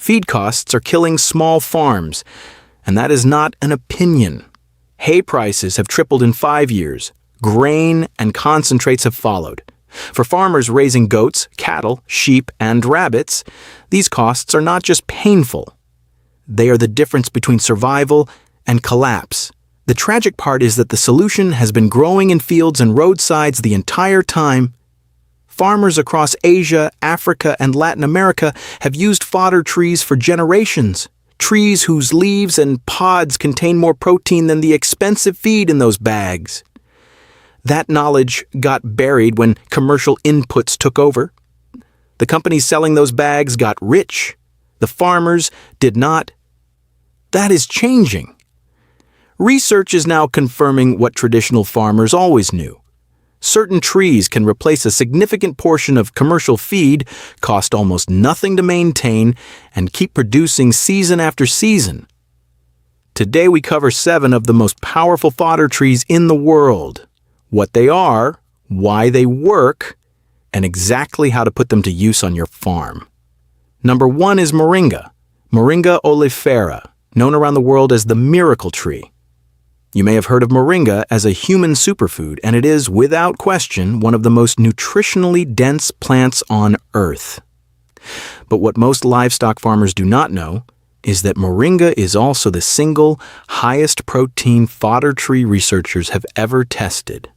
Feed costs are killing small farms, and that is not an opinion. Hay prices have tripled in 5 years. Grain and concentrates have followed. For farmers raising goats, cattle, sheep, and rabbits, these costs are not just painful. They are the difference between survival and collapse. The tragic part is that the solution has been growing in fields and roadsides the entire time. Farmers across Asia, Africa, and Latin America have used fodder trees for generations. Trees whose leaves and pods contain more protein than the expensive feed in those bags. That knowledge got buried when commercial inputs took over. The companies selling those bags got rich. The farmers did not. That is changing. Research is now confirming what traditional farmers always knew. Certain trees can replace a significant portion of commercial feed, cost almost nothing to maintain, and keep producing season after season. Today we cover 7 of the most powerful fodder trees in the world. What they are, why they work, and exactly how to put them to use on your farm. Number 1 is Moringa. Moringa oleifera, known around the world as the miracle tree. You may have heard of Moringa as a human superfood, and it is, without question, one of the most nutritionally dense plants on Earth. But what most livestock farmers do not know is that Moringa is also the single highest protein fodder tree researchers have ever tested.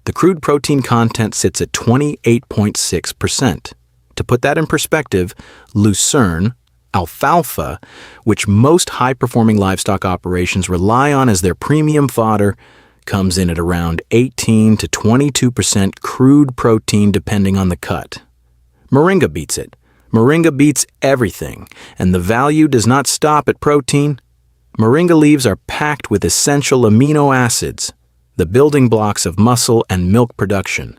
The crude protein content sits at 28.6%. To put that in perspective, lucerne, alfalfa, which most high-performing livestock operations rely on as their premium fodder, comes in at around 18 to 22% crude protein depending on the cut. Moringa beats it. Moringa beats everything, and the value does not stop at protein. Moringa leaves are packed with essential amino acids, the building blocks of muscle and milk production.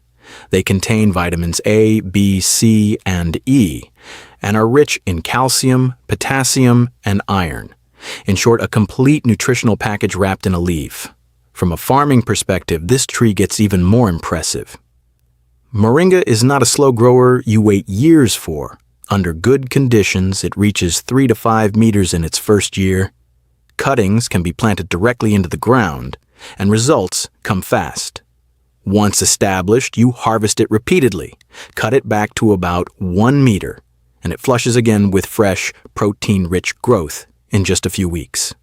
They contain vitamins A, B, C, and E, and are rich in calcium, potassium, and iron. In short, a complete nutritional package wrapped in a leaf. From a farming perspective, this tree gets even more impressive. Moringa is not a slow grower you wait years for. Under good conditions, it reaches 3 to 5 meters in its first year. Cuttings can be planted directly into the ground, and results come fast. Once established, you harvest it repeatedly, cut it back to about 1 meter, and it flushes again with fresh, protein-rich growth in just a few weeks.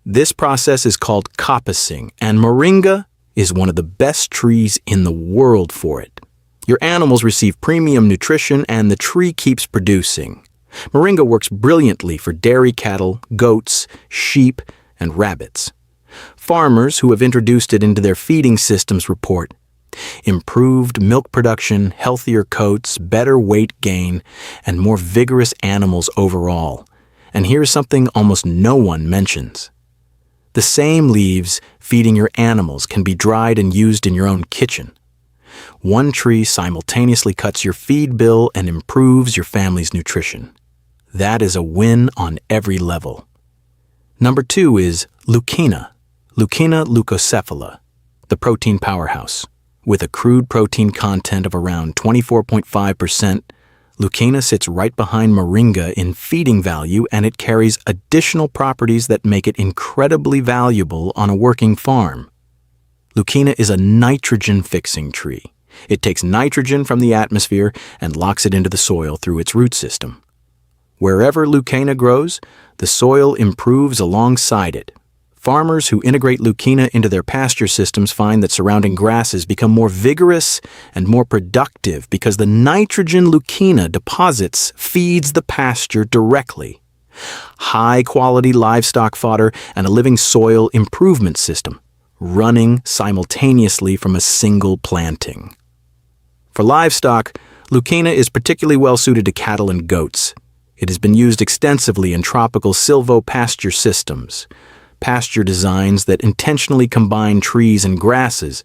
This process is called coppicing, and Moringa is one of the best trees in the world for it. Your animals receive premium nutrition, and the tree keeps producing. Moringa works brilliantly for dairy cattle, goats, sheep, and rabbits. Farmers who have introduced it into their feeding systems report improved milk production, healthier coats, better weight gain, and more vigorous animals overall. And here's something almost no one mentions. The same leaves feeding your animals can be dried and used in your own kitchen. One tree simultaneously cuts your feed bill and improves your family's nutrition. That is a win on every level. Number 2 is Leucaena. Leucaena leucocephala, the protein powerhouse. With a crude protein content of around 24.5%, Leucaena sits right behind Moringa in feeding value, and it carries additional properties that make it incredibly valuable on a working farm. Leucaena is a nitrogen-fixing tree. It takes nitrogen from the atmosphere and locks it into the soil through its root system. Wherever Leucaena grows, the soil improves alongside it. Farmers who integrate Leucaena into their pasture systems find that surrounding grasses become more vigorous and more productive because the nitrogen Leucaena deposits feeds the pasture directly. High-quality livestock fodder and a living soil improvement system, running simultaneously from a single planting. For livestock, Leucaena is particularly well-suited to cattle and goats. It has been used extensively in tropical silvopasture systems, pasture designs that intentionally combine trees and grasses,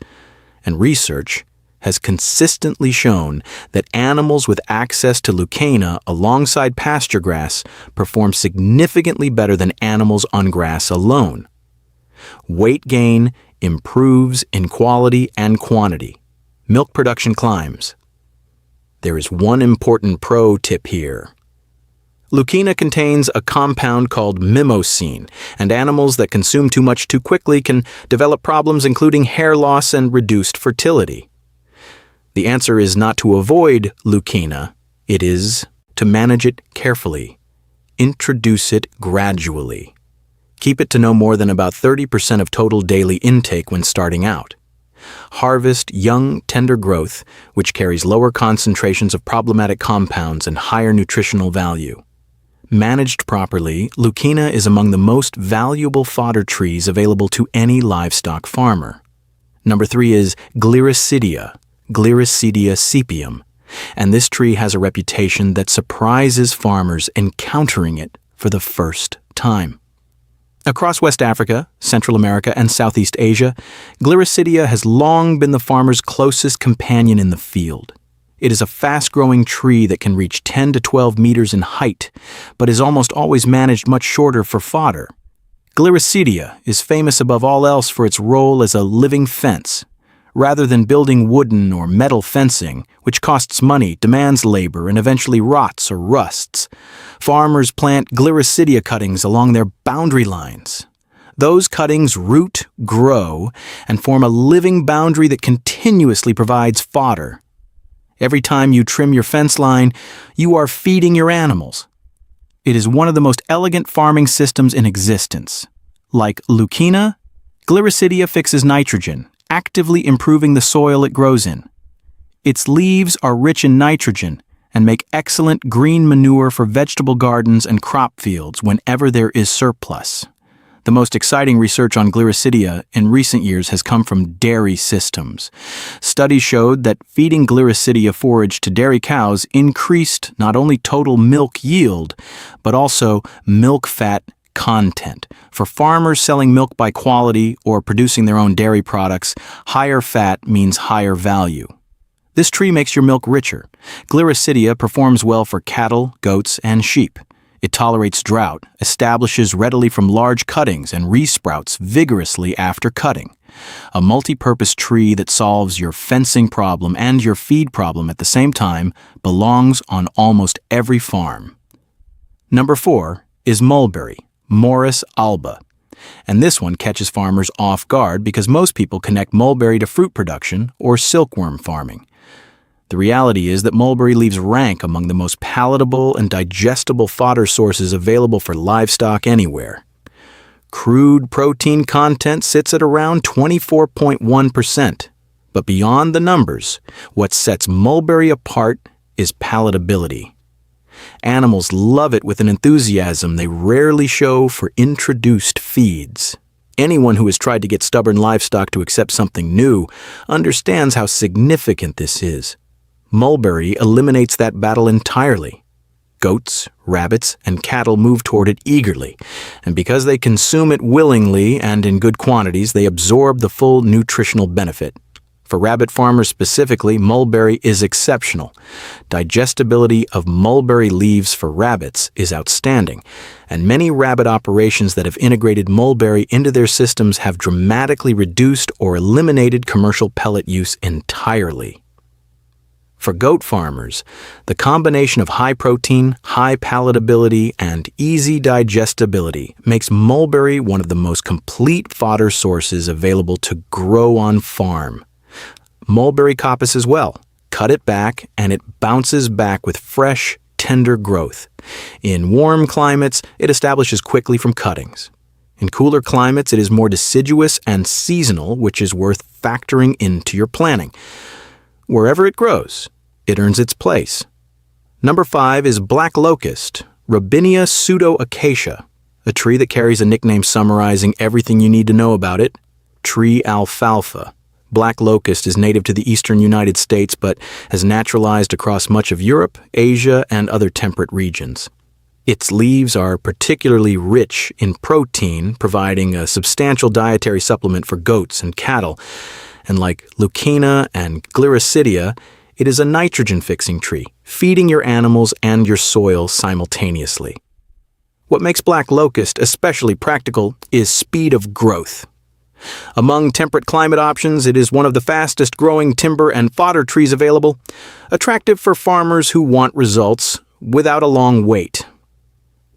and research has consistently shown that animals with access to Leucaena alongside pasture grass perform significantly better than animals on grass alone. Weight gain improves in quality and quantity. Milk production climbs. There is one important pro tip here. Leucaena contains a compound called mimosine, and animals that consume too much too quickly can develop problems including hair loss and reduced fertility. The answer is not to avoid Leucaena, it is to manage it carefully. Introduce it gradually. Keep it to no more than about 30% of total daily intake when starting out. Harvest young, tender growth, which carries lower concentrations of problematic compounds and higher nutritional value. Managed properly, Leucaena is among the most valuable fodder trees available to any livestock farmer. Number 3 is Gliricidia, Gliricidia sepium, and this tree has a reputation that surprises farmers encountering it for the first time. Across West Africa, Central America, and Southeast Asia, Gliricidia has long been the farmer's closest companion in the field. It is a fast-growing tree that can reach 10 to 12 meters in height, but is almost always managed much shorter for fodder. Gliricidia is famous above all else for its role as a living fence. Rather than building wooden or metal fencing, which costs money, demands labor, and eventually rots or rusts, farmers plant Gliricidia cuttings along their boundary lines. Those cuttings root, grow, and form a living boundary that continuously provides fodder. Every time you trim your fence line, you are feeding your animals. It is one of the most elegant farming systems in existence. Like Leucaena, Gliricidia fixes nitrogen, actively improving the soil it grows in. Its leaves are rich in nitrogen and make excellent green manure for vegetable gardens and crop fields whenever there is surplus. The most exciting research on Gliricidia in recent years has come from dairy systems. Studies showed that feeding Gliricidia forage to dairy cows increased not only total milk yield, but also milk fat content. For farmers selling milk by quality or producing their own dairy products, higher fat means higher value. This tree makes your milk richer. Gliricidia performs well for cattle, goats, and sheep. It tolerates drought, establishes readily from large cuttings, and resprouts vigorously after cutting. A multi-purpose tree that solves your fencing problem and your feed problem at the same time belongs on almost every farm. Number 4 is Mulberry, Morus alba. And this one catches farmers off guard because most people connect mulberry to fruit production or silkworm farming. The reality is that mulberry leaves rank among the most palatable and digestible fodder sources available for livestock anywhere. Crude protein content sits at around 24.1%. But beyond the numbers, what sets mulberry apart is palatability. Animals love it with an enthusiasm they rarely show for introduced feeds. Anyone who has tried to get stubborn livestock to accept something new understands how significant this is. Mulberry eliminates that battle entirely. Goats, rabbits, and cattle move toward it eagerly, and because they consume it willingly and in good quantities, they absorb the full nutritional benefit. For rabbit farmers specifically, mulberry is exceptional. Digestibility of mulberry leaves for rabbits is outstanding, and many rabbit operations that have integrated mulberry into their systems have dramatically reduced or eliminated commercial pellet use entirely. For goat farmers, the combination of high protein, high palatability, and easy digestibility makes mulberry one of the most complete fodder sources available to grow on farm. Mulberry coppice as well. Cut it back, and it bounces back with fresh, tender growth. In warm climates, it establishes quickly from cuttings. In cooler climates, it is more deciduous and seasonal, which is worth factoring into your planning. Wherever it grows, it earns its place. Number 5 is Black Locust, Robinia pseudoacacia, a tree that carries a nickname summarizing everything you need to know about it, tree alfalfa. Black locust is native to the eastern United States but has naturalized across much of Europe, Asia, and other temperate regions. Its leaves are particularly rich in protein, providing a substantial dietary supplement for goats and cattle. And like Leucaena and Gliricidia, it is a nitrogen-fixing tree, feeding your animals and your soil simultaneously. What makes black locust especially practical is speed of growth. Among temperate climate options, it is one of the fastest-growing timber and fodder trees available, attractive for farmers who want results without a long wait.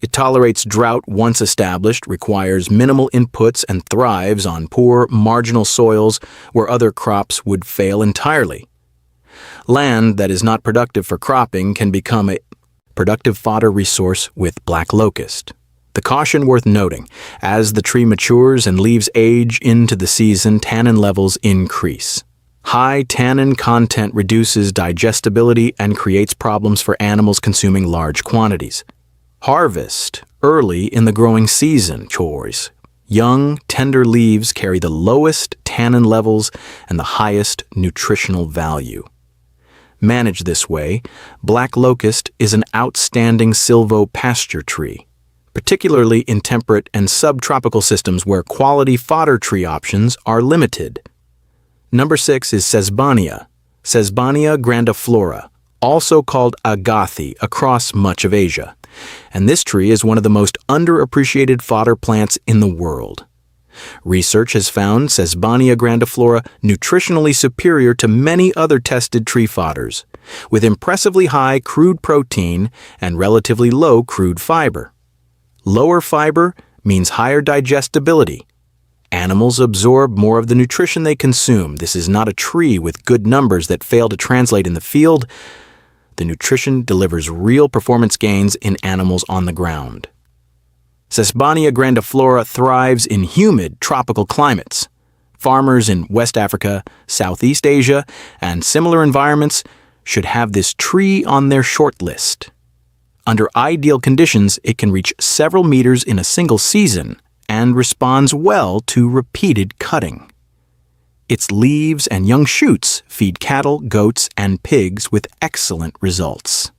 It tolerates drought once established, requires minimal inputs, and thrives on poor, marginal soils where other crops would fail entirely. Land that is not productive for cropping can become a productive fodder resource with Black Locust. The caution worth noting, as the tree matures and leaves age into the season, tannin levels increase. High tannin content reduces digestibility and creates problems for animals consuming large quantities. Harvest early in the growing season chores. Young, tender leaves carry the lowest tannin levels and the highest nutritional value. Managed this way, Black Locust is an outstanding silvopasture tree, particularly in temperate and subtropical systems where quality fodder tree options are limited. Number 6 is Sesbania, Sesbania grandiflora, also called agathi across much of Asia, and this tree is one of the most underappreciated fodder plants in the world. Research has found Sesbania grandiflora nutritionally superior to many other tested tree fodders, with impressively high crude protein and relatively low crude fiber. Lower fiber means higher digestibility. Animals absorb more of the nutrition they consume. This is not a tree with good numbers that fail to translate in the field. The nutrition delivers real performance gains in animals on the ground. Sesbania grandiflora thrives in humid tropical climates. Farmers in West Africa, Southeast Asia, and similar environments should have this tree on their short list. Under ideal conditions, it can reach several meters in a single season and responds well to repeated cutting. Its leaves and young shoots feed cattle, goats, and pigs with excellent results.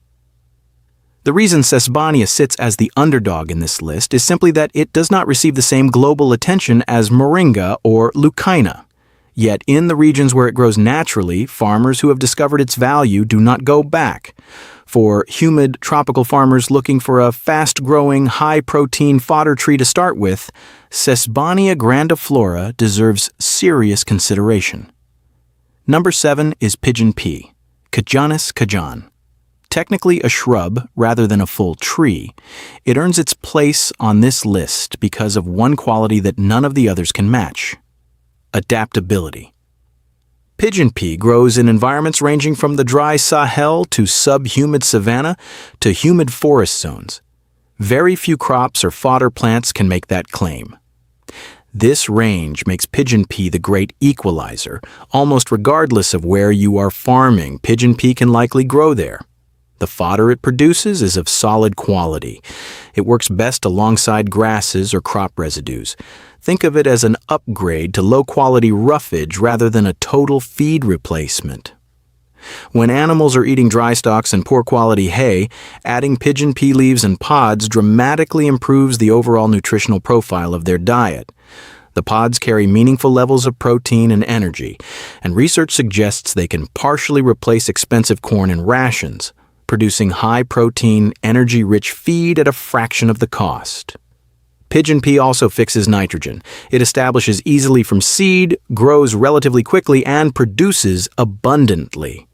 The reason Sesbania sits as the underdog in this list is simply that it does not receive the same global attention as Moringa or Leucaena. Yet in the regions where it grows naturally, farmers who have discovered its value do not go back. For humid tropical farmers looking for a fast-growing, high-protein fodder tree to start with, Sesbania grandiflora deserves serious consideration. Number 7 is Pigeon Pea, Cajanus cajan. Technically a shrub rather than a full tree, it earns its place on this list because of one quality that none of the others can match: adaptability. Pigeon pea grows in environments ranging from the dry Sahel to subhumid savanna to humid forest zones. Very few crops or fodder plants can make that claim. This range makes pigeon pea the great equalizer. Almost regardless of where you are farming, pigeon pea can likely grow there. The fodder it produces is of solid quality. It works best alongside grasses or crop residues. Think of it as an upgrade to low-quality roughage rather than a total feed replacement. When animals are eating dry stalks and poor-quality hay, adding pigeon pea leaves and pods dramatically improves the overall nutritional profile of their diet. The pods carry meaningful levels of protein and energy, and research suggests they can partially replace expensive corn in rations, producing high-protein, energy-rich feed at a fraction of the cost. Pigeon pea also fixes nitrogen. It establishes easily from seed, grows relatively quickly, and produces abundantly.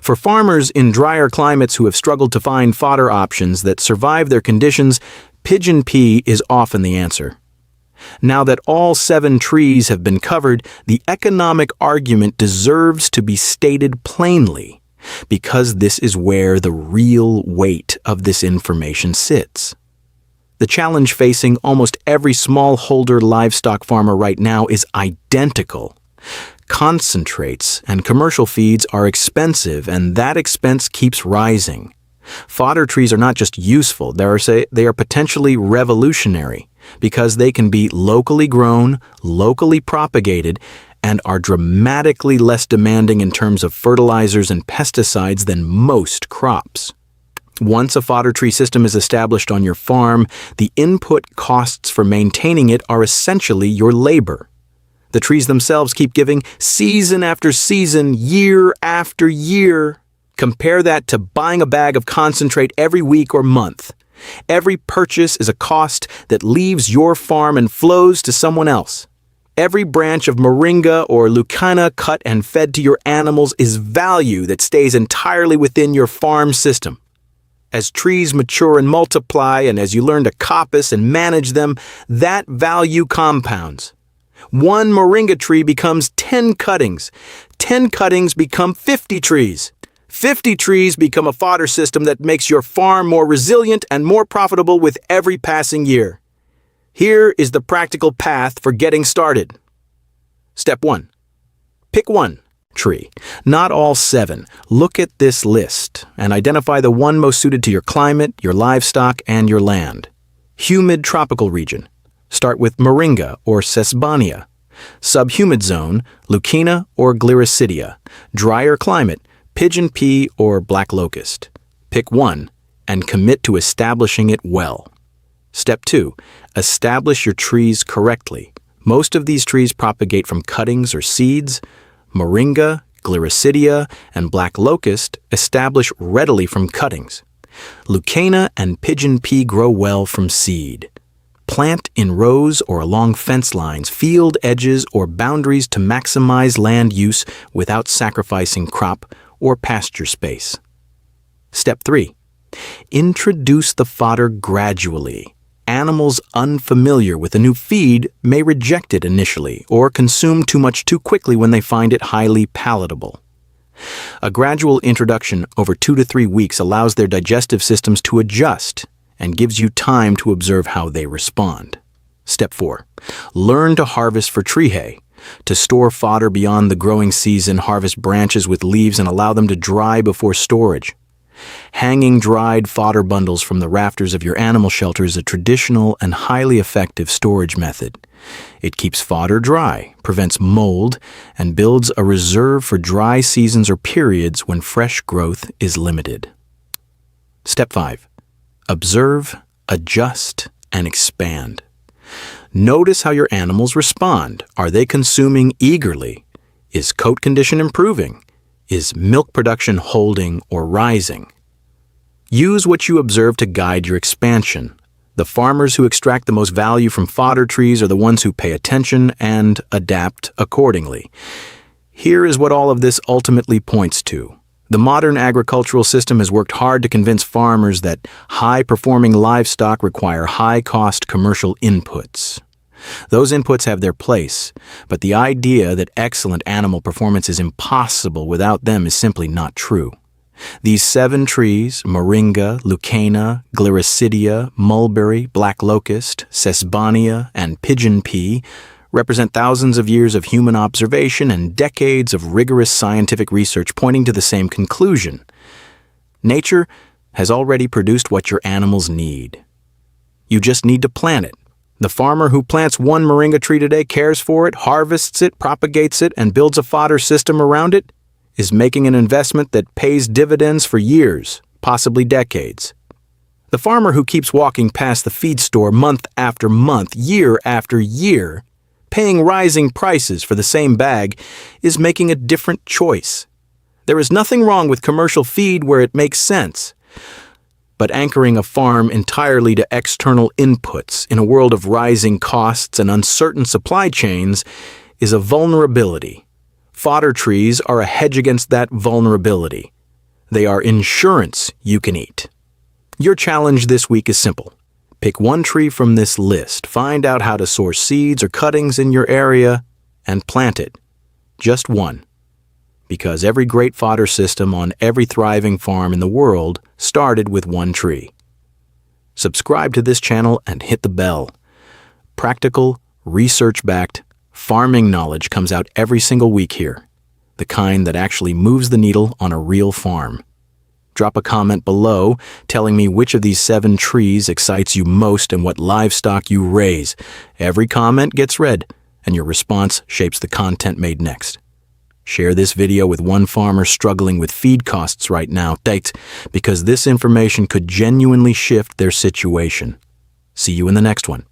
For farmers in drier climates who have struggled to find fodder options that survive their conditions, pigeon pea is often the answer. Now that all 7 trees have been covered, the economic argument deserves to be stated plainly, because this is where the real weight of this information sits. The challenge facing almost every smallholder livestock farmer right now is identical. Concentrates and commercial feeds are expensive, and that expense keeps rising. Fodder trees are not just useful, they are potentially revolutionary because they can be locally grown, locally propagated, and are dramatically less demanding in terms of fertilizers and pesticides than most crops. Once a fodder tree system is established on your farm, the input costs for maintaining it are essentially your labor. The trees themselves keep giving season after season, year after year. Compare that to buying a bag of concentrate every week or month. Every purchase is a cost that leaves your farm and flows to someone else. Every branch of Moringa or Leucaena cut and fed to your animals is value that stays entirely within your farm system. As trees mature and multiply, and as you learn to coppice and manage them, that value compounds. One moringa tree becomes 10 cuttings. 10 cuttings become 50 trees. 50 trees become a fodder system that makes your farm more resilient and more profitable with every passing year. Here is the practical path for getting started. Step 1. Pick one tree, not all 7. Look at this list and identify the one most suited to your climate, your livestock, and your land. Humid tropical region. Start with Moringa or Sesbania. Subhumid zone, Leucaena or Gliricidia. Drier climate, Pigeon Pea or Black Locust. Pick one and commit to establishing it well. Step 2. Establish your trees correctly. Most of these trees propagate from cuttings or seeds. Moringa, Gliricidia, and Black Locust establish readily from cuttings. Leucaena and Pigeon Pea grow well from seed. Plant in rows or along fence lines, field edges, or boundaries to maximize land use without sacrificing crop or pasture space. Step 3. Introduce the fodder gradually. Animals unfamiliar with a new feed may reject it initially or consume too much too quickly when they find it highly palatable. A gradual introduction over 2 to 3 weeks allows their digestive systems to adjust and gives you time to observe how they respond. Step 4. Learn to harvest for tree hay. To store fodder beyond the growing season, harvest branches with leaves and allow them to dry before storage. Hanging dried fodder bundles from the rafters of your animal shelter is a traditional and highly effective storage method. It keeps fodder dry, prevents mold, and builds a reserve for dry seasons or periods when fresh growth is limited. Step 5. Observe, adjust, and expand. Notice how your animals respond. Are they consuming eagerly? Is coat condition improving? Is milk production holding or rising? Use what you observe to guide your expansion. The farmers who extract the most value from fodder trees are the ones who pay attention and adapt accordingly. Here is what all of this ultimately points to. The modern agricultural system has worked hard to convince farmers that high-performing livestock require high-cost commercial inputs. Those inputs have their place, but the idea that excellent animal performance is impossible without them is simply not true. These 7 trees, Moringa, Leucaena, Gliricidia, Mulberry, Black Locust, Sesbania, and Pigeon Pea, represent thousands of years of human observation and decades of rigorous scientific research pointing to the same conclusion. Nature has already produced what your animals need. You just need to plant it. The farmer who plants one moringa tree today, cares for it, harvests it, propagates it, and builds a fodder system around it, is making an investment that pays dividends for years, possibly decades. The farmer who keeps walking past the feed store month after month, year after year, paying rising prices for the same bag, is making a different choice. There is nothing wrong with commercial feed where it makes sense. But anchoring a farm entirely to external inputs in a world of rising costs and uncertain supply chains is a vulnerability. Fodder trees are a hedge against that vulnerability. They are insurance you can eat. Your challenge this week is simple. Pick one tree from this list, find out how to source seeds or cuttings in your area, and plant it. Just one. Because every great fodder system on every thriving farm in the world started with one tree. Subscribe to this channel and hit the bell. Practical, research-backed, farming knowledge comes out every single week here. The kind that actually moves the needle on a real farm. Drop a comment below telling me which of these 7 trees excites you most and what livestock you raise. Every comment gets read, and your response shapes the content made next. Share this video with one farmer struggling with feed costs right now, because this information could genuinely shift their situation. See you in the next one.